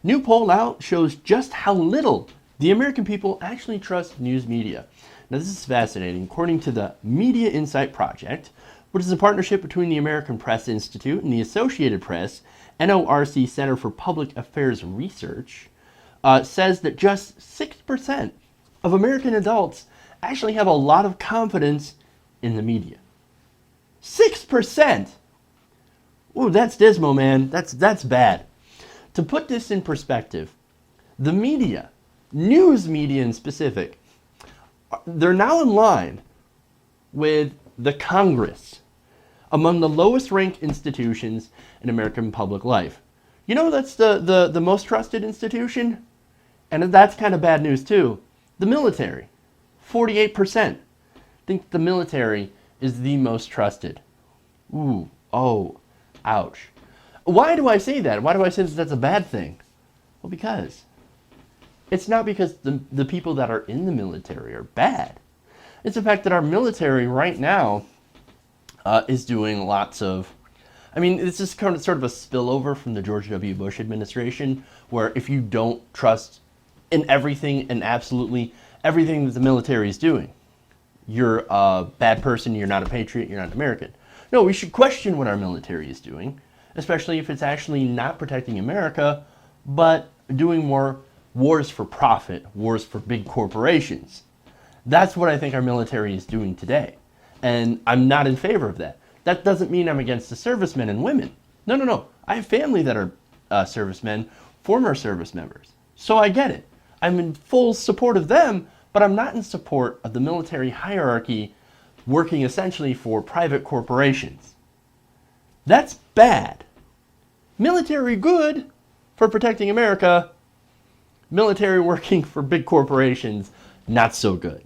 New poll out shows just how little the American people actually trust news media. Now, this is fascinating. According to the Media Insight Project, which is a partnership between the American Press Institute and the Associated Press-NORC Center for Public Affairs Research, says that just 6% of American adults actually have a lot of confidence in the media. 6%! Ooh, that's dismal, man. That's bad. To put this in perspective, the media, news media in specific, they're now in line with the Congress among the lowest ranked institutions in American public life. You know, that's the most trusted institution? And that's kind of bad news too. The military, 48% think the military is the most trusted. Ooh, oh, ouch. Why do I say that? Why do I say that's a bad thing? Well, because it's not because the people that are in the military are bad. It's the fact that our military right now is doing lots of, I mean, this is kind of sort of a spillover from the George W. Bush administration, where if you don't trust in everything and absolutely everything that the military is doing, you're a bad person, you're not a patriot, you're not an American. No, we should question what our military is doing, especially if it's actually not protecting America, but doing more wars for profit, wars for big corporations. That's what I think our military is doing today. And I'm not in favor of that. That doesn't mean I'm against the servicemen and women. No. I have family that are servicemen, former service members. So I get it. I'm in full support of them, but I'm not in support of the military hierarchy working essentially for private corporations. That's bad. Military good for protecting America. Military working for big corporations, not so good.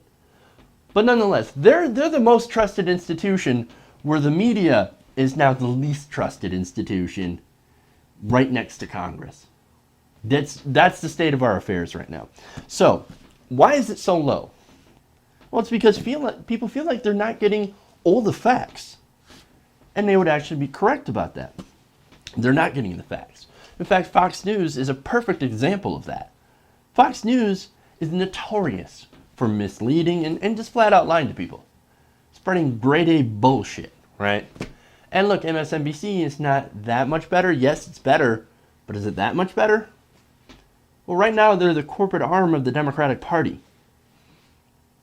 But nonetheless, they're the most trusted institution, where the media is now the least trusted institution, right next to Congress. That's the state of our affairs right now. So, why is it so low? Well, it's because people feel like they're not getting all the facts. And they would actually be correct about that. They're not getting the facts. In fact, Fox News is a perfect example of that. Fox News is notorious for misleading and just flat out lying to people. Spreading grade A bullshit, right? And look, MSNBC is not that much better. Yes, it's better, but is it that much better? Well, right now they're the corporate arm of the Democratic Party.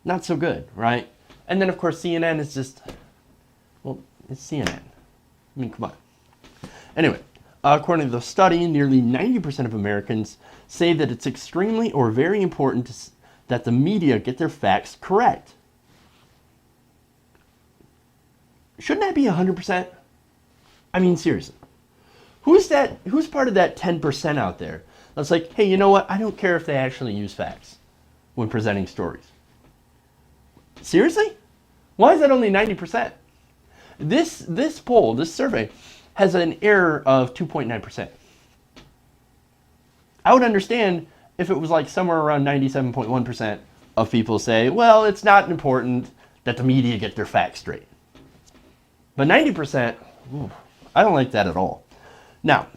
Not so good, right? And then, of course, CNN is just, well, it's CNN. I mean, come on. Anyway, according to the study, nearly 90% of Americans say that it's extremely or very important that the media get their facts correct. Shouldn't that be 100%? I mean, seriously. Who's part of that 10% out there that's like, hey, you know what? I don't care if they actually use facts when presenting stories. Seriously? Why is that only 90%? This poll, this survey, has an error of 2.9%. I would understand if it was like somewhere around 97.1% of people say, well, it's not important that the media get their facts straight. But 90%, I don't like that at all. Now,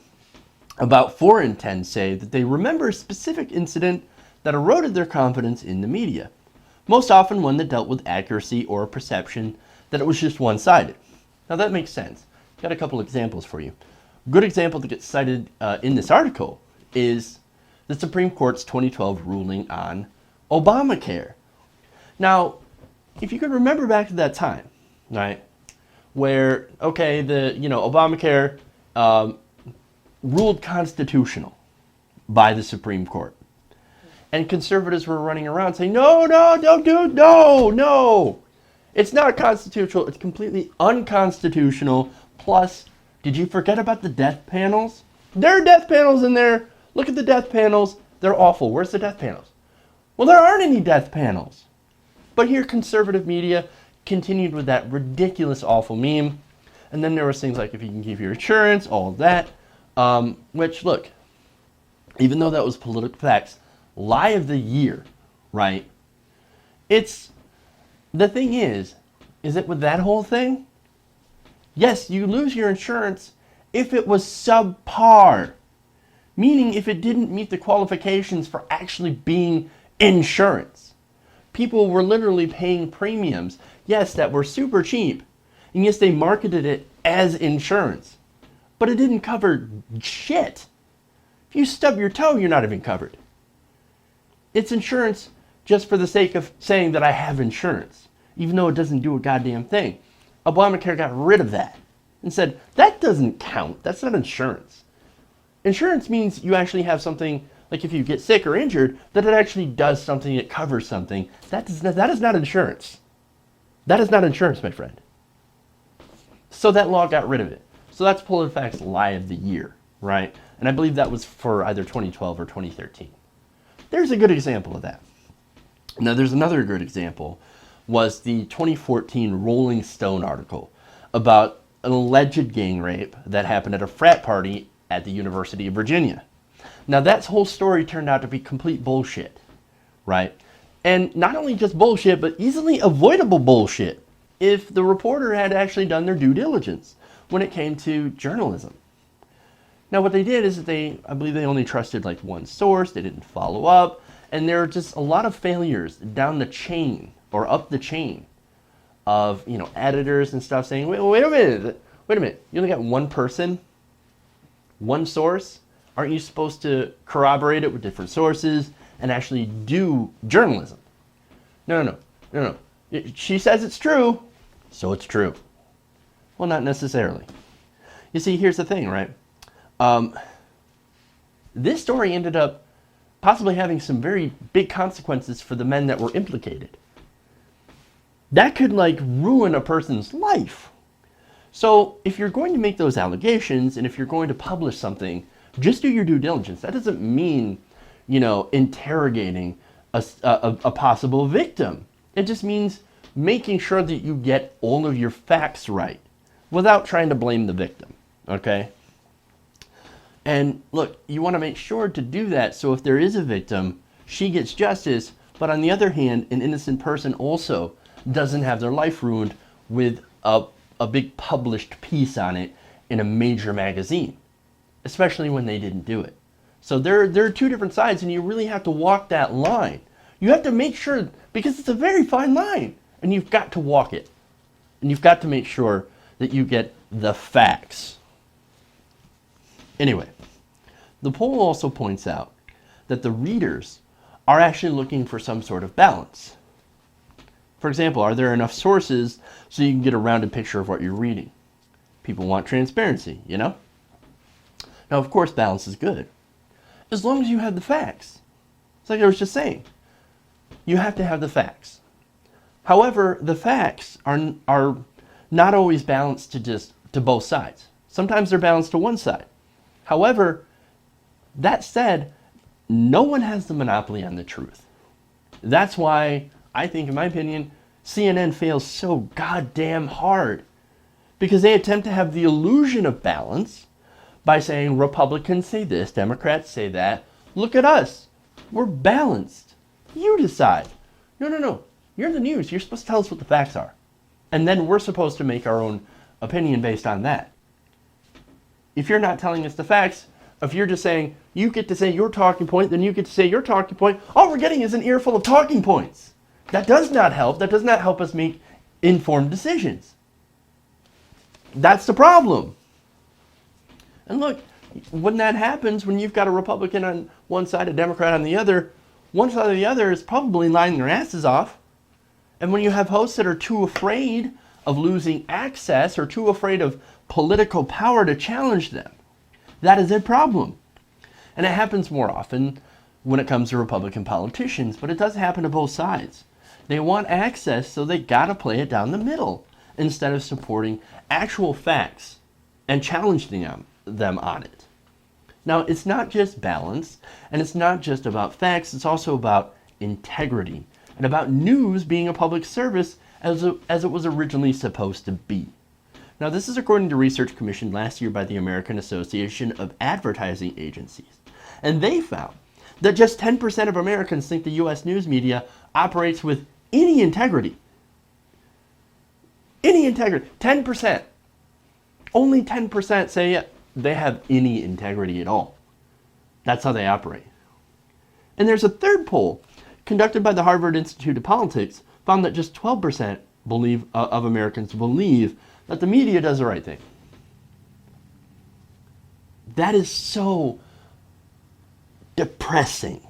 about 4 in 10 say that they remember a specific incident that eroded their confidence in the media. Most often one that dealt with accuracy or a perception that it was just one-sided. Now that makes sense. Got a couple examples for you. A good example that gets cited in this article is the Supreme Court's 2012 ruling on Obamacare. Now, if you could remember back to that time, right, where, okay, Obamacare ruled constitutional by the Supreme Court. And conservatives were running around saying, no, don't do it, no. It's not constitutional, it's completely unconstitutional. Plus, did you forget about the death panels? There are death panels in there. Look at the death panels. They're awful. Where's the death panels? Well, there aren't any death panels. But here, conservative media continued with that ridiculous, awful meme. And then there was things like if you can keep your insurance, all of that. Which, look, even though that was political facts, lie of the year, right? The thing is that with that whole thing, yes, you lose your insurance if it was subpar. meaning if it didn't meet the qualifications for actually being insurance. People were literally paying premiums, yes, that were super cheap, and yes, they marketed it as insurance, but it didn't cover shit. If you stub your toe, you're not even covered. It's insurance just for the sake of saying that I have insurance, even though it doesn't do a goddamn thing. Obamacare got rid of that and said, that doesn't count. That's not insurance. Insurance means you actually have something, like if you get sick or injured, that it actually does something, it covers something. That is not insurance. That is not insurance, my friend. So that law got rid of it. So that's PolitiFact's lie of the year, right? And I believe that was for either 2012 or 2013. There's a good example of that. Now there's another good example, was the 2014 Rolling Stone article about an alleged gang rape that happened at a frat party at the University of Virginia. Now that whole story turned out to be complete bullshit, right? And not only just bullshit, but easily avoidable bullshit if the reporter had actually done their due diligence when it came to journalism. Now what they did is that I believe they only trusted like one source, they didn't follow up, and there are just a lot of failures down the chain or up the chain of, editors and stuff saying, wait a minute, you only got one person, one source? Aren't you supposed to corroborate it with different sources and actually do journalism? No. She says it's true, so it's true. Well, not necessarily. You see, here's the thing, right? This story ended up possibly having some very big consequences for the men that were implicated. That could ruin a person's life. So if you're going to make those allegations and if you're going to publish something, just do your due diligence. That doesn't mean, interrogating a possible victim. It just means making sure that you get all of your facts right without trying to blame the victim, okay? And look, you want to make sure to do that so if there is a victim, she gets justice, but on the other hand, an innocent person also doesn't have their life ruined with a big published piece on it in a major magazine, especially when they didn't do it. So there are two different sides, and you really have to walk that line. You have to make sure, because it's a very fine line, and you've got to walk it. And you've got to make sure that you get the facts. Anyway, the poll also points out that the readers are actually looking for some sort of balance. For example, are there enough sources so you can get a rounded picture of what you're reading? People want transparency, Now, of course, balance is good, as long as you have the facts. It's like I was just saying. You have to have the facts. However, the facts are not always balanced to both sides. Sometimes they're balanced to one side. However, that said, no one has the monopoly on the truth. That's why I think, in my opinion, CNN fails so goddamn hard, because they attempt to have the illusion of balance by saying Republicans say this, Democrats say that. Look at us. We're balanced. You decide. No. You're the news. You're supposed to tell us what the facts are. And then we're supposed to make our own opinion based on that. If you're not telling us the facts, if you're just saying, you get to say your talking point, then you get to say your talking point, all we're getting is an earful of talking points. That does not help. That does not help us make informed decisions. That's the problem. And look, when that happens, when you've got a Republican on one side, a Democrat on the other, one side or the other is probably lying their asses off. And when you have hosts that are too afraid of losing access or too afraid of political power to challenge them, that is a problem. And it happens more often when it comes to Republican politicians, but it does happen to both sides. They want access, so they gotta play it down the middle instead of supporting actual facts and challenging them on it. Now, it's not just balance, and it's not just about facts, it's also about integrity, and about news being a public service as it was originally supposed to be. Now, this is according to research commissioned last year by the American Association of Advertising Agencies. And they found that just 10% of Americans think the U.S. news media operates with any integrity. Any integrity. 10%. Only 10% say they have any integrity at all. That's how they operate. And there's a third poll conducted by the Harvard Institute of Politics found that just 12% of Americans believe that the media does the right thing. That is so depressing.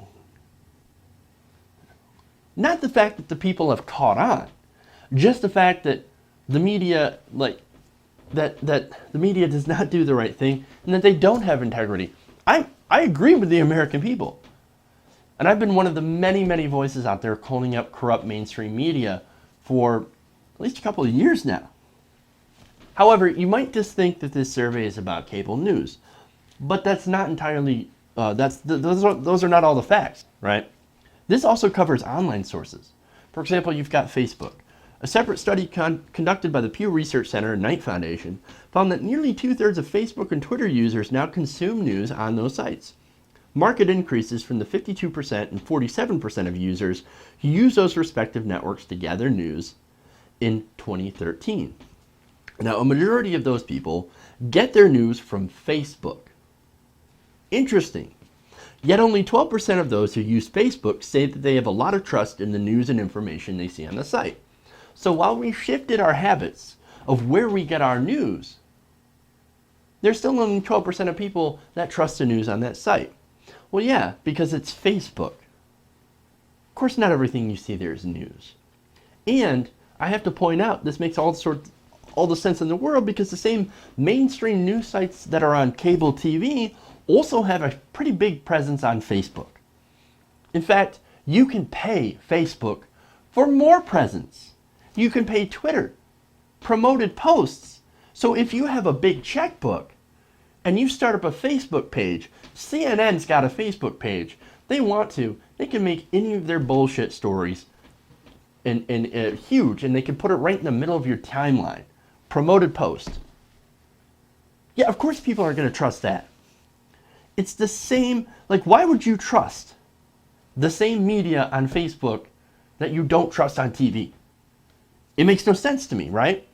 Not the fact that the people have caught on, just the fact that the media, that the media does not do the right thing and that they don't have integrity. I agree with the American people. And I've been one of the many, many voices out there calling out corrupt mainstream media for at least a couple of years now. However, you might just think that this survey is about cable news, but that's not entirely, those are not all the facts, right? This also covers online sources. For example, you've got Facebook. A separate study conducted by the Pew Research Center and Knight Foundation found that nearly 2/3 of Facebook and Twitter users now consume news on those sites. Marked increases from the 52% and 47% of users who use those respective networks to gather news in 2013. Now, a majority of those people get their news from Facebook. Interesting. Yet only 12% of those who use Facebook say that they have a lot of trust in the news and information they see on the site. So while we shifted our habits of where we get our news, there's still only 12% of people that trust the news on that site. Well, yeah, because it's Facebook. Of course, not everything you see there is news. And I have to point out, this makes all the sense in the world because the same mainstream news sites that are on cable TV also have a pretty big presence on Facebook. In fact, you can pay Facebook for more presence. You can pay Twitter, promoted posts. So if you have a big checkbook and you start up a Facebook page, CNN's got a Facebook page. They can make any of their bullshit stories and huge, and they can put it right in the middle of your timeline. Promoted post. Yeah, of course people are going to trust that. It's the same, why would you trust the same media on Facebook that you don't trust on TV? It makes no sense to me, right?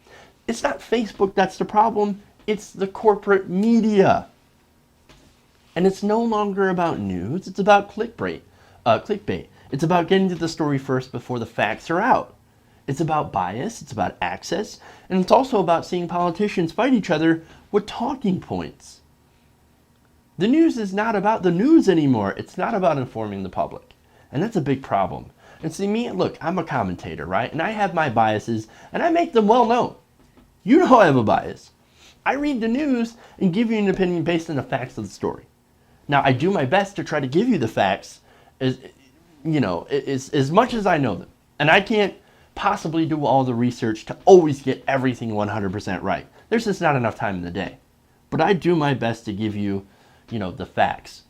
It's not Facebook that's the problem, it's the corporate media. And it's no longer about news, it's about clickbait. It's about getting to the story first before the facts are out. It's about bias, it's about access, and it's also about seeing politicians fight each other with talking points. The news is not about the news anymore. It's not about informing the public. And that's a big problem. And see, look, I'm a commentator, right? And I have my biases, and I make them well known. You know I have a bias. I read the news and give you an opinion based on the facts of the story. Now, I do my best to try to give you the facts as much as I know them. And I can't possibly do all the research to always get everything 100% right. There's just not enough time in the day. But I do my best to give you, the facts.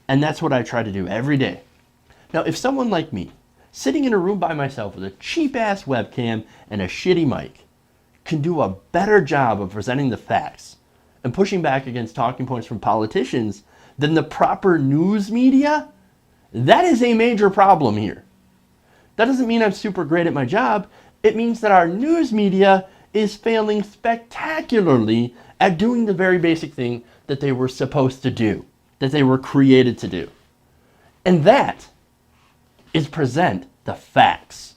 And that's what I try to do every day. Now, if someone like me, sitting in a room by myself with a cheap-ass webcam and a shitty mic, can do a better job of presenting the facts and pushing back against talking points from politicians than the proper news media, that is a major problem here. That doesn't mean I'm super great at my job. It means that our news media is failing spectacularly at doing the very basic thing that they were supposed to do, that they were created to do. And that is present the facts.